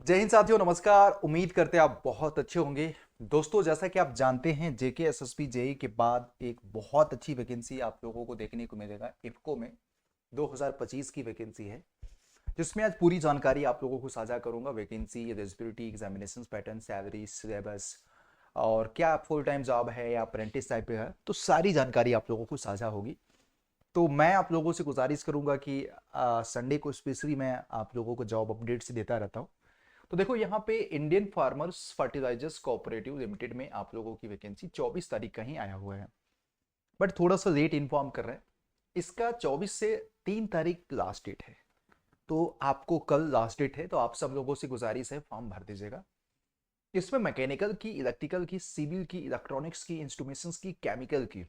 जय हिंद साथियों, नमस्कार। उम्मीद करते हैं आप बहुत अच्छे होंगे। दोस्तों, जैसा कि आप जानते हैं, जेके एसएसबी जेई के बाद एक बहुत अच्छी वैकेंसी आप लोगों को देखने को मिलेगा। इफ्को में 2025 की वैकेंसी है, जिसमें आज पूरी जानकारी आप लोगों को साझा करूंगा। Vacancy, eligibility, examination pattern, salary, syllabus और क्या फुल टाइम जॉब है या अप्रेंटिस टाइप पे है, तो सारी जानकारी आप लोगों को साझा होगी। तो मैं आप लोगों से गुजारिश करूंगा कि संडे को स्पेशली मैं आप लोगों को जॉब अपडेट्स देता रहता हूँ। तो देखो, यहाँ पे Indian farmers fertilisers cooperative limited में आप लोगों की वैकेंसी 24 तारीख का ही आया हुआ है, बट थोड़ा सा लेट इन्फॉर्म कर रहे हैं। इसका 24 से 3 तारीख लास्ट डेट है, तो आपको कल लास्ट डेट है, तो आप सब लोगों से गुजारिश है फॉर्म भर दीजिएगा। इसमें मैकेनिकल की, इलेक्ट्रिकल की, सिविल की, इलेक्ट्रॉनिक्स की, इंस्ट्रूमेंट्स की, केमिकल की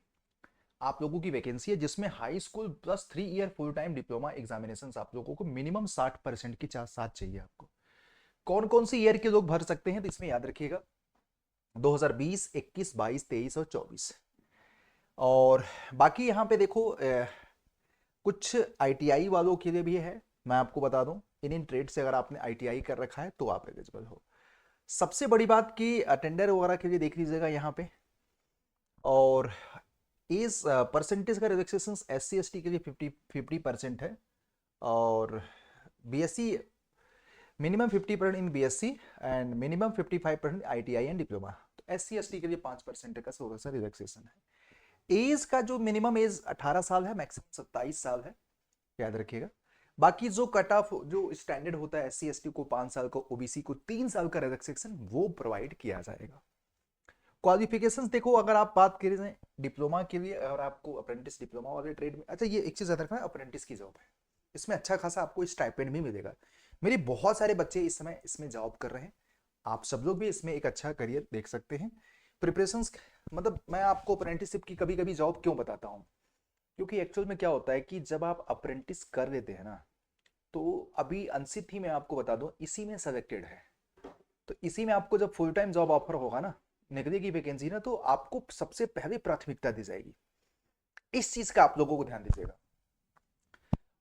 आप लोगों की वैकेंसी है, जिसमें high school plus 3 year full time diploma examination आप लोगों को मिनिमम 60% की साथ चाहिए आपको। कौन कौन सी ईयर के लोग भर सकते हैं, तो इसमें याद रखिएगा 2020, 21, 22, 23 और 24। और बाकी यहाँ पे देखो, कुछ आईटीआई वालों के लिए भी है। मैं आपको बता दूं, इन ट्रेड से अगर आपने आईटीआई कर रखा है तो आप एलिजिबल हो। सबसे बड़ी बात कि अटेंडर वगैरह के लिए देख लीजिएगा यहाँ पे। और इस परसेंटेज का रिलैक्सेशन एससी एसटी के लिए 50% है। और BSc minimum 50% in BSc and minimum 55% ITI and diploma. तो एससी एसटी के लिए 5% का थोड़ा सा रिलैक्सेशन है। एज का जो मिनिमम एज 18 साल है, मैक्सिमम 27 साल है, याद रखिएगा। बाकी जो कट ऑफ जो स्टैंडर्ड होता है, एससी एसटी को 5 साल को, ओबीसी को 3 साल का रिलैक्सेशन वो प्रोवाइड किया जाएगा। क्वालिफिकेशंस देखो, अगर आप बात करें डिप्लोमा के लिए, अगर आपको अप्रेंटिस डिप्लोमा वाले ट्रेड में, अच्छा ये एक चीज याद रखना, अप्रेंटिस की जॉब है, इसमें अच्छा खासा आपको स्टाइपेंड भी मिलेगा। मेरे बहुत सारे बच्चे इस समय इसमें जॉब कर रहे हैं। आप सब लोग भी इसमें एक अच्छा करियर देख सकते हैं। प्रिपरेशंस, मतलब मैं आपको अप्रेंटिसशिप की कभी कभी जॉब क्यों बताता हूँ, क्योंकि एक्चुअल में क्या होता है कि जब आप अप्रेंटिस कर लेते हैं ना, तो अभी अंशित ही मैं आपको बता दूं, इसी में सेलेक्टेड है। तो इसी में आपको जब फुल टाइम जॉब ऑफर होगा ना, निकलेगी वैकेंसी ना, तो आपको सबसे पहले प्राथमिकता दी जाएगी। इस चीज का आप लोगों को ध्यान दीजिएगा।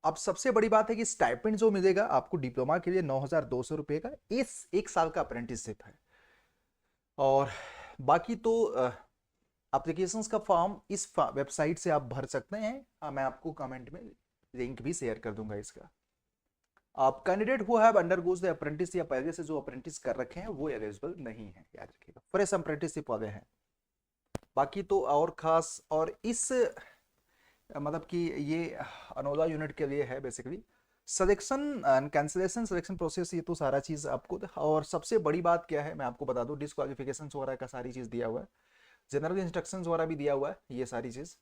अब सबसे बड़ी बात है कि स्टाइपेंड जो मिलेगा आपको डिप्लोमा के लिए 9,200 रुपए का, इस एक साल का अप्रेंटिसशिप है। और बाकी तो एप्लीकेशंस का फॉर्म इस वेबसाइट से आप भर सकते हैं। मैं आपको कमेंट में लिंक भी शेयर कर दूंगा इसका। आप candidate who have undergoes the apprentice, या पहले से जो अप्रेंटिस कर रखे हैं वो एलिजिबल नहीं है, याद रखिएगा, फ्रेश अप्रेंटिसशिप वाले हैं। बाकी तो और खास, और इस मतलब कि ये अनोला यूनिट के लिए है basically. Selection and cancellation, selection process, ये तो सारा चीज़ आपको। और सबसे बड़ी बात क्या है मैं आपको बता दूं, डिस्क्वालिफिकेशन वगैरह का सारी चीज़ दिया हुआ है, जनरल इंस्ट्रक्शंस वगैरह भी दिया हुआ है, ये सारी चीज़।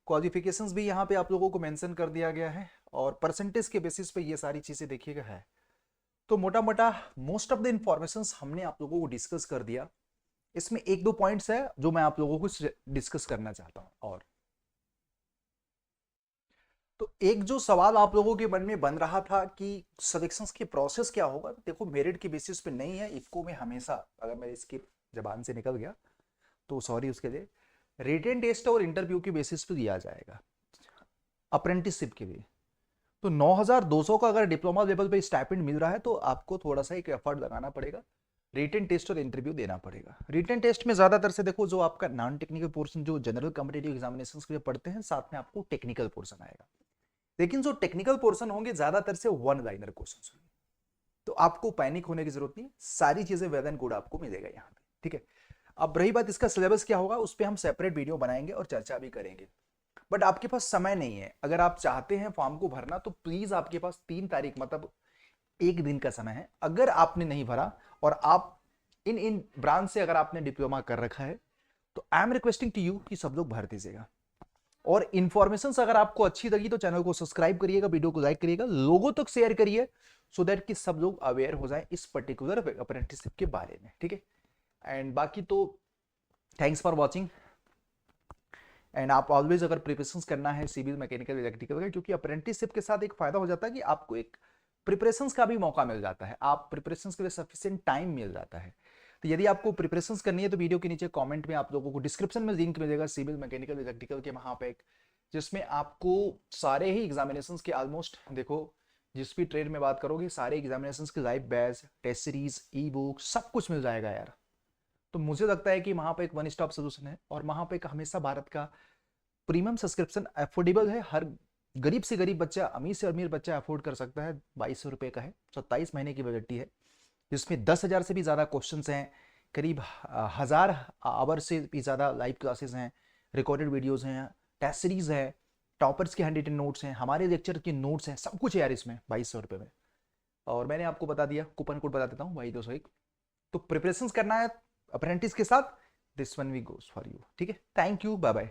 क्वालिफिकेशंस भी यहाँ पे आप लोगों को मेंशन कर दिया गया है, और परसेंटेज के बेसिस पे ये सारी चीज़ें देखिएगा है। तो मोटा मोटा मोस्ट ऑफ द इंफॉर्मेशन हमने आप लोगों को डिस्कस कर दिया। इसमें एक दो पॉइंट्स है जो मैं आप लोगों को डिस्कस करना चाहता हूँ। और तो एक जो सवाल आप लोगों के मन में बन रहा था कि सिलेक्शंस की प्रोसेस क्या होगा, तो देखो मेरिट के बेसिस पे नहीं है। इफको में हमेशा, अगर मैं इसकी जबान से निकल गया तो सॉरी उसके लिए, रिटन टेस्ट और इंटरव्यू के बेसिस पे दिया जाएगा अप्रेंटिसशिप के लिए। तो 9,200 का अगर डिप्लोमा लेवल पे स्टाइपेंड मिल रहा है, तो आपको थोड़ा सा एक एफर्ट लगाना पड़ेगा, रिटन टेस्ट और इंटरव्यू देना पड़ेगा। रिटन टेस्ट में ज्यादातर से देखो, जो आपका नॉन टेक्निकल पोर्शन जो जनरल कॉम्पिटिटिव एग्जामिनेशन के लिए पढ़ते हैं, साथ में आपको टेक्निकल पोर्शन आएगा। लेकिन जो टेक्निकल पोर्शन होंगे ज्यादातर से वन लाइनर क्वेश्चन होंगे, तो आपको पैनिक होने की जरूरत नहीं, सारी चीजें वेल एंड गुड आपको मिलेगा यहाँ पे, ठीक है। अब रही बात इसका सिलेबस क्या होगा, उस पर हम सेपरेट वीडियो बनाएंगे और चर्चा भी करेंगे। बट आपके पास समय नहीं है, अगर आप चाहते हैं फॉर्म को भरना, तो प्लीज आपके पास 3 तारीख, मतलब एक दिन का समय है। अगर आपने नहीं भरा, और आप इन इन ब्रांच से अगर आपने डिप्लोमा कर रखा है, तो I am requesting to you कि सब लोग भर दीजिएगा। और इंफॉर्मेशन अगर आपको अच्छी लगी तो चैनल को सब्सक्राइब करिएगा, वीडियो को लाइक करिएगा, लोगों तक शेयर करिए, सो दैट कि सब लोग अवेयर हो जाए इस पर्टिकुलर अप्रेंटिसशिप के बारे में, ठीक है। एंड बाकी तो थैंक्स फॉर वॉचिंग। एंड आप ऑलवेज अगर प्रिपरेशन करना है सिविल, मैकेनिकल, इलेक्ट्रिकल का, क्योंकि अप्रेंटिसशिप के साथ एक फायदा हो जाता है कि आपको एक प्रिपरेशन का भी मौका मिल जाता है, आप प्रिपरेशन के लिए सफिशिएंट टाइम मिल जाता है। तो यदि आपको प्रिपरेशन करनी है, तो वीडियो के नीचे कमेंट में आप लोगों को डिस्क्रिप्शन में लिंक मिलेगा सिविल, मैकेनिकल, इलेक्ट्रिकल के, वहां पे एक, जिसमें आपको सारे ही एग्जामिनेशंस के ऑलमोस्ट देखो जिस भी ट्रेड में बात करोगे सारे एग्जामिनेशंस के live batch, test series, e book सब कुछ मिल जाएगा यार। तो मुझे लगता है कि वहाँ पे एक वन स्टॉप सोल्यूशन है, और वहाँ पे हमेशा भारत का प्रीमियम सब्सक्रिप्शन अफोर्डेबल है। हर गरीब से गरीब बच्चा, अमीर से अमीर बच्चा अफोर्ड कर सकता है। 2200 रुपये का है, 27 महीने की वैलिडिटी है, जिसमें 10,000 से भी ज़्यादा क्वेश्चन हैं, करीब 1,000 आवर से भी ज़्यादा लाइव क्लासेस हैं, रिकॉर्डेड वीडियोज़ हैं, टेस्ट सीरीज है, टॉपर्स के हैंड रिटन नोट्स हैं, हमारे लेक्चर के नोट्स हैं, सब कुछ है यार इसमें 2200 रुपये में। और मैंने आपको बता दिया, कूपन कोड बता देता हूँ भाई 201। तो प्रिपरेशन करना है अप्रेंटिस के साथ, this one we goes for you. ठीक है, थैंक यू, बाय बाय।